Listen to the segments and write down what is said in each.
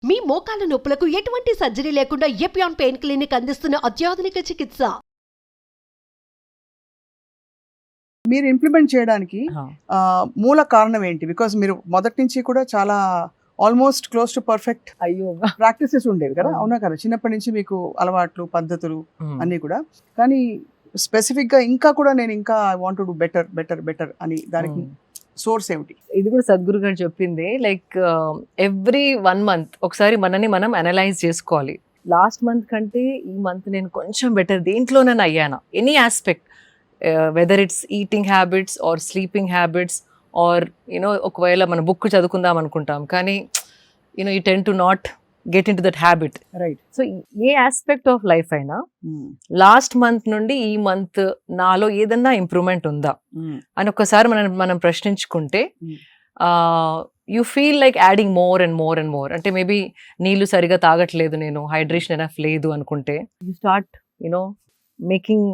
మీ మోకాల నొప్పులకు ఎటువంటి సర్జరీ లేకుండా ఎపియాన్ పెయిన్ క్లినిక్ అందిస్తున్న అత్యాధునిక చికిత్స. మీరు ఇంప్లిమెంట్ చేయడానికి మూల కారణం ఏంటి? బికాస్ మీరు మొదటి నుంచి కూడా చాలా almost close to perfect practices ఉండేవి కదా, అవునా కదా? చిన్నప్పటి నుంచి మీకు అలవాట్లు, పద్ధతులు అన్నీ కూడా. కానీ స్పెసిఫిక్ గా ఇంకా కూడా నేను ఇంకా I want to do better better better అని దానికి సోర్స్ ఏమిటి? ఇది కూడా సద్గురు గారు చెప్పింది. లైక్ ఎవ్రీ 1 month ఒకసారి మనని మనం అనలైజ్ చేసుకోవాలి. లాస్ట్ మంత్ కంటే ఈ మంత్ నేను కొంచెం బెటర్ దేంట్లోనైనా అయ్యానా, any aspect, whether it's eating habits or sleeping habits or you know ఒకవేళ మన బుక్ చదువుకుందాం అనుకుంటాం కానీ you tend to not get into that habit, right? So a aspect of life అయినా లాస్ట్ మంత్ నుండి ఈ మంత్ నాలో ఏదన్నా ఇంప్రూవ్మెంట్ ఉందా అని ఒక్కసారి మనం ప్రశ్నించుకుంటే you feel like adding more and more and more. అంటే మేబీ నీళ్లు సరిగా తాగట్లేదు, నేను హైడ్రేషన్ ఎనఫ్ లేదు అనుకుంటే you start making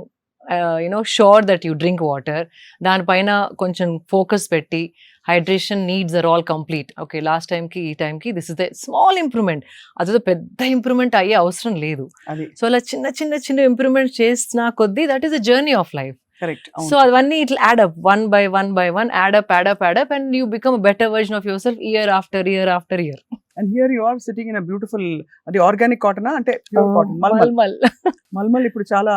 sure that you drink water. దానిపైన కొంచెం ఫోకస్ పెట్టి hydration needs are all complete. Okay, last టైంకి ఈ టైంకి this is the small improvement. అదేదో పెద్ద ఇంప్రూవ్మెంట్ అయ్యే అవసరం లేదు. సో అలా చిన్న చిన్న చిన్న ఇంప్రూవ్మెంట్ చేసిన కొద్దీ that is the journey of life. So అవన్నీ it add up one by one add up and you become a better version of yourself year after year. And here you are sitting in a beautiful, అది organic cotton అంటే pure cotton మల్మల్ ఇప్పుడు చాలా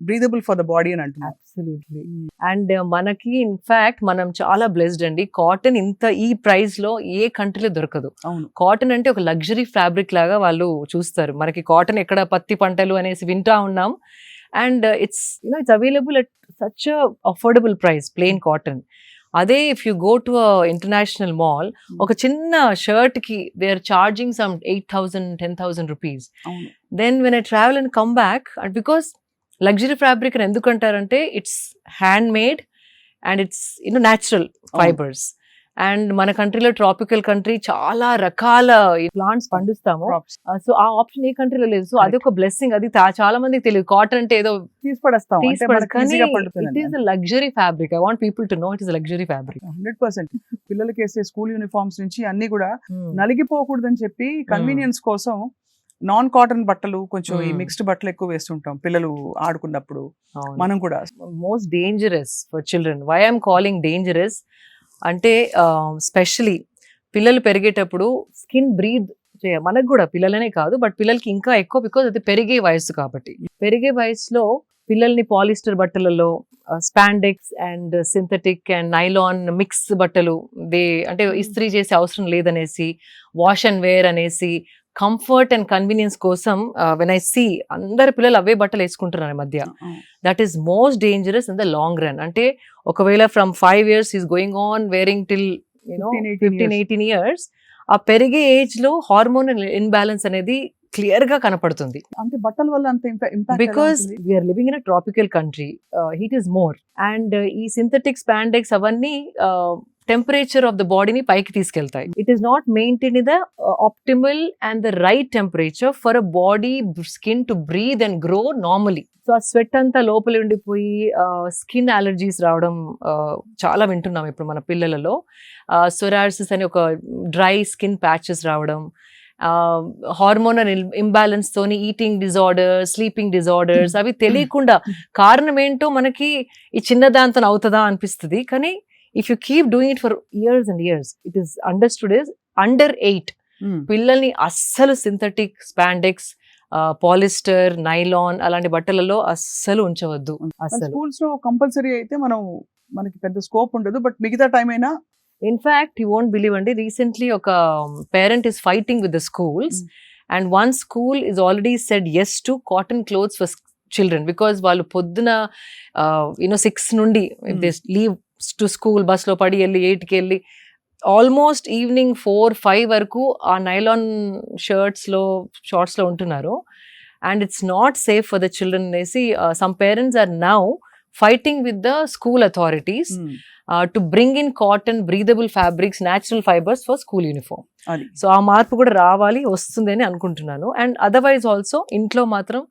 breathable for the body అని అంటున్నారు. Absolutely. And మనకి in fact మనం చాలా బ్లెస్డ్ అండి. కాటన్ ఇంత ఈ ప్రైస్ లో ఏ కంట్రీలో దొరకదు. కాటన్ అంటే ఒక లగ్జరీ ఫ్యాబ్రిక్ లాగా వాళ్ళు చూస్తారు. మనకి కాటన్ ఎక్కడ పత్తి పంటలు అనేసి వింటా ఉన్నాం. And it's available at such affordable price, plain cotton. అదే if you go to international mall, ఒక చిన్న షర్ట్ కి they are charging some 8,000 10,000 rupees. Then when I travel and come back, and because luxury fabric అని ఎందుకు అంటారంటే it's handmade and it's natural fibres. And మన కంట్రీలో tropical country, చాలా రకాల ప్లాంట్స్ పండిస్తాము. సో ఆ ఆప్షన్ ఏ కంట్రీలో లేదు. సో అది ఒక బ్లెస్సింగ్. అది చాలా మందికి తెలియదు. కాటన్ అంటే ఏదో తీసిపడేస్తాం, it is luxury fabric. I want people to know it is luxury fabric. 100%. పిల్లలకి వేసే స్కూల్ యూనిఫామ్స్ నుంచి అన్ని కూడా నలిగిపోకూడదని చెప్పి కన్వీనియన్స్ కోసం నాన్ కాటన్ బట్టలు, కొంచెం ఈ మిక్స్డ్ బట్టలు ఎక్కువ వేస్తుంటాం పిల్లలు ఆడుకున్నప్పుడు. మనం కూడా most dangerous for children. Why I'm calling dangerous అంటే స్పెషలీ పిల్లలు పెరిగేటప్పుడు స్కిన్ బ్రీత్ మనకు కూడా, పిల్లలనే కాదు బట్ పిల్లలకి ఇంకా ఎక్కువ, బికాజ్ అది పెరిగే వయసు కాబట్టి. పెరిగే వయసులో పిల్లల్ని పాలిస్టర్ బట్టలలో spandex and synthetic and nylon mix బట్టలు అంటే ఇస్త్రీ చేసే అవసరం లేదనేసి, వాష్ అండ్ వేర్ అనేసి, కంఫర్ట్ అండ్ కన్వీనియన్స్ కోసం వెన్ ఐ సీ అందరు పిల్లలు అవే బట్టలు వేసుకుంటున్నారు ఈ మధ్య. That is most dangerous in the long run. అంటే ఒకవేళ from 5 years is going on wearing till 15-18 years, ఆ పెరిగే ఏజ్ లో హార్మోనల్ ఇన్బ్యాలెన్స్ అనేది క్లియర్ గా కనపడుతుంది. అంటే బట్టల వల్ల అంత impact, because we are living in a tropical country, heat is more. And ఈ సింథటిక్ స్పాండెక్స్ అవన్నీ టెంపరేచర్ ఆఫ్ ద బాడీని పైకి తీసుకెళ్తాయి. It is not maintain the optimal and the right temperature for a body skin to breathe and grow normally. So ఆ sweat అంతా లోపల ఉండిపోయి skin allergies రావడం చాలా వింటున్నాం ఇప్పుడు మన పిల్లలలో. సొరాసిస్ అని ఒక డ్రై స్కిన్ ప్యాచెస్ రావడం, హార్మోనల్ ఇంబ్యాలెన్స్ తోని ఈటింగ్ డిజార్డర్స్, స్లీపింగ్ డిజార్డర్స్, అవి తెలియకుండా కారణం ఏంటో మనకి ఈ చిన్న దాంతో అవుతుందా అనిపిస్తుంది. కానీ if you keep doing it for years and years, it is understood is under 8 పిల్లల్ని అస్సలు సింథటిక్ స్పాండెక్స్, పాలిస్టర్, నైలాన్ అలాంటి బట్టలలో అస్సలు ఉంచవద్దు. అసలు స్కూల్స్ లో కంపల్సరీ అయితే మనకి పెద్ద స్కోప్ ఉండదు, బట్ మిగతా టైం అయినా. ఇన్ఫాక్ట్ యూ వోంట్ బిలీవ్ అండి, రీసెంట్లీ ఒక parent is fighting with the schools and one school is already said yes to cotton clothes for children, because వాళ్ళు పొద్దున 6 నుండి they leave to school, bus లో పడి వెళ్ళి 8కి వెళ్ళి ఆల్మోస్ట్ ఈవినింగ్ 4-5 వరకు ఆ నైలాన్ షర్ట్స్ లో షార్ట్స్ లో ఉంటున్నారు. And it's not safe for the children అనేసి some parents are now fighting with the school authorities to bring in cotton, breathable fabrics, natural fibres for school uniform. So ఆ మార్పు కూడా వస్తుంది అని అనుకుంటున్నాను. అండ్ అదర్వైజ్ ఆల్సో ఇంట్లో మాత్రం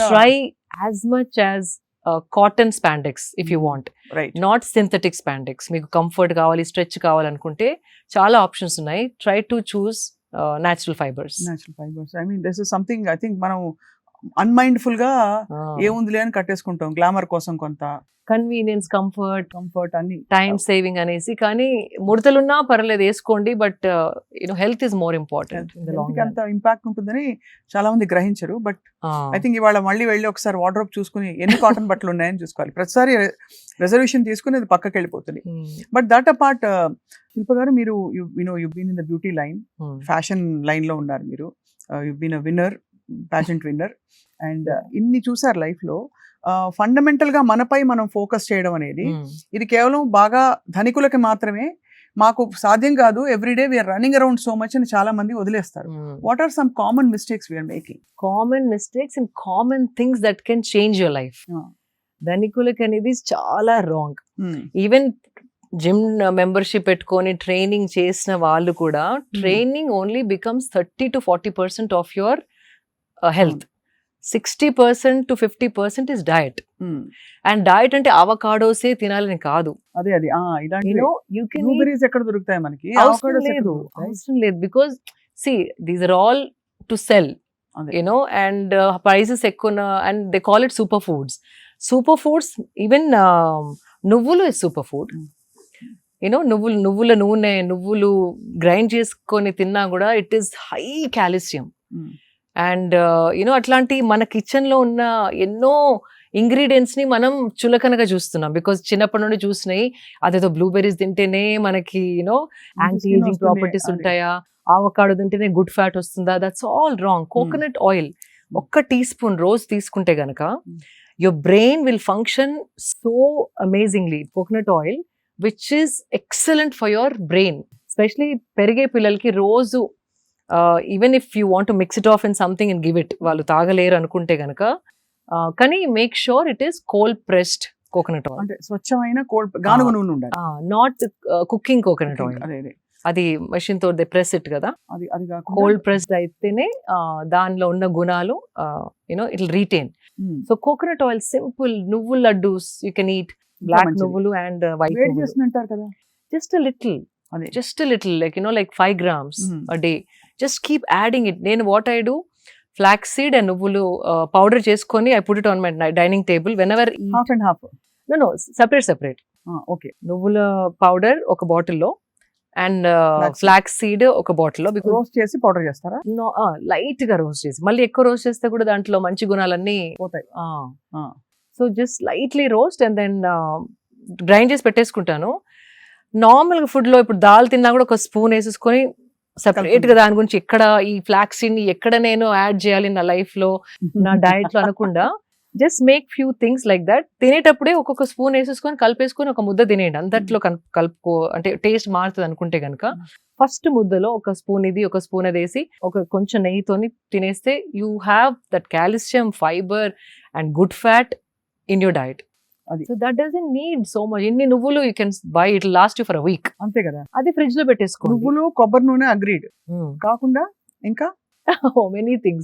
try as much as cotton spandex if you want, not synthetic spandex. మీకు comfort కావాలి, స్ట్రెచ్ కావాలనుకుంటే చాలా ఆప్షన్స్ ఉన్నాయి. Try to choose natural fibers. Natural fibers. I mean, this is something I think మనం unmindful గా ఏముందిలే అని కట్టేసుకుంటాం గ్లామర్ కోసం కొంత కన్వీనియన్స్, కంఫర్ట్ అన్ని టైం సేవింగ్ అనేసి. కానీ ముడతలున్నా పర్లేదు వేసుకోండి, but health is more important in the long run. అంత ఇంపాక్ట్ ఉంటుందని చాలా మంది గ్రహించరు. బట్ ఐ థింక్ ఇవాళ మళ్ళీ వెళ్ళి ఒకసారి వార్డ్రోబ్ చూసుకుని ఎన్ని కాటన్ బట్టలు ఉన్నాయని చూసుకోవాలి. ప్రతిసారి రిజర్వేషన్ తీసుకుని అది పక్కకి వెళ్ళిపోతుంది. బట్ దట్ అపార్ట్ శిల్ప గారు, మీరు you been in the beauty line, fashion line లో ఉన్నారు మీరు. You been a winner, pageant winner, and ఇన్ని చూసారు లైఫ్ లో. ఫండమెంటల్ గా మనపై మనం ఫోకస్ చేయడం అనేది ఇది కేవలం బాగా ధనికులకి మాత్రమే, మాకు సాధ్యం కాదు, everyday we're running around so much అని చాలా మంది వదిలేస్తారు. What are some common mistakes we're making? Common mistakes and common things that can change your life. ధనికులకి అనేది చాలా రాంగ్. ఈవెన్ జిమ్ మెంబర్షిప్ పెట్టుకొని ట్రైనింగ్ చేసిన వాళ్ళు కూడా, training only becomes 30 to 40% of your health. 60% to 50% is diet. And diet అంటే అవకాడోసే తినాలని కాదు. అదే you can బ్లూబెర్రీస్ ఎక్కడ దొరుకుతాయి మనకి? అవసరం లేదు, because see, these are all to sell, and prices ఎక్కువ, and they call it superfoods. Even నువ్వులు is superfood. నువ్వుల నూనె, నువ్వులు గ్రైండ్ చేసుకొని తిన్నా కూడా it is high calcium. And అట్లాంటి మన కిచెన్ లో ఉన్న ఎన్నో ఇంగ్రీడియంట్స్ ని మనం చులకనగా చూస్తున్నాం, బికాస్ చిన్నప్పటి నుండి చూసినాయి అదేదో బ్లూబెర్రీస్ తింటేనే మనకి యాంటీ ఏజింగ్ ప్రాపర్టీస్ ఉంటాయా, ఆవకాడో తింటేనే గుడ్ ఫ్యాట్ వస్తుందా. That's all wrong. Coconut oil 1 teaspoon రోజు తీసుకుంటే గనక your brain will function so amazingly. Coconut oil which is excellent for your brain. Especially పెరిగే పిల్లలకి రోజు, even if you want to mix it of in something and give it, వాళ్ళు తాగలేరు అనుకుంటే గనక, కానీ make sure it is cold pressed coconut oil. అంటే స్వచ్ఛమైన గానుగ నూనె ఉండాలి, నాట్ కుకింగ్ కోకోనట్ ఆయిల్. అది మెషిన్ తో ప్రెస్ ఇట్ కదా, కోల్డ్ ప్రెస్డ్ అయితేనే దానిలో ఉన్న గుణాలు it will retain. So coconut oil simple. నువ్వుల laddoos you can eat, black నువ్వులు అండ్ వైట్ నువ్వులు. Just a little, like 5 grams a day. Just keep adding it. Then what I do, flaxseed and నువ్వులు powder చేసుకొని I put it on my dining table whenever eat. Half and half? No, separate. Okay. నువ్వుల powder ఒక బాటిల్లో and flaxseed ఒక బాటిల్లో. Roast చేసి powder చేస్తారా? No, light గా రోస్ట్ చేసి, మళ్ళీ ఎక్కువ రోస్ట్ చేస్తే కూడా దాంట్లో మంచి గుణాలన్నీ పోతాయి. So just lightly roast and then grind చేసి పెట్టేసుకుంటాను. నార్మల్ గా ఫుడ్ లో ఇప్పుడు దాల్ తిన్నా కూడా 1 స్పూన్ వేసేసుకొని సెపరేట్ గా దాని గురించి ఎక్కడ ఈ ఫ్లాక్సీడ్ ని ఎక్కడ నేను యాడ్ చేయాలి నా లైఫ్ లో, నా డయట్ లో అనకుండా just make few things like that. తినేటప్పుడే ఒక్కొక్క స్పూన్ వేసేసుకొని కలిపేసుకొని ఒక ముద్ద తినేయండి. అంతట్లో కలుపుకో, అంటే టేస్ట్ మారుతుంది అనుకుంటే కనుక ఫస్ట్ ముద్దలో 1 స్పూన్ ఇది 1 స్పూన్ అది వేసి కొంచెం నెయ్యితోని తినేస్తే you have that calcium, fibre and good fat in your diet. So that doesn't need so much. ఇన్ని నువ్వులు you can buy, it will last you for a week. అంతే కదా. అది ఫ్రిడ్జ్ లో పెట్టేసుకోండి. నువ్వులు, కొబ్బరి నూనె అగ్రీడ్ కాకుండా ఇంకా many things.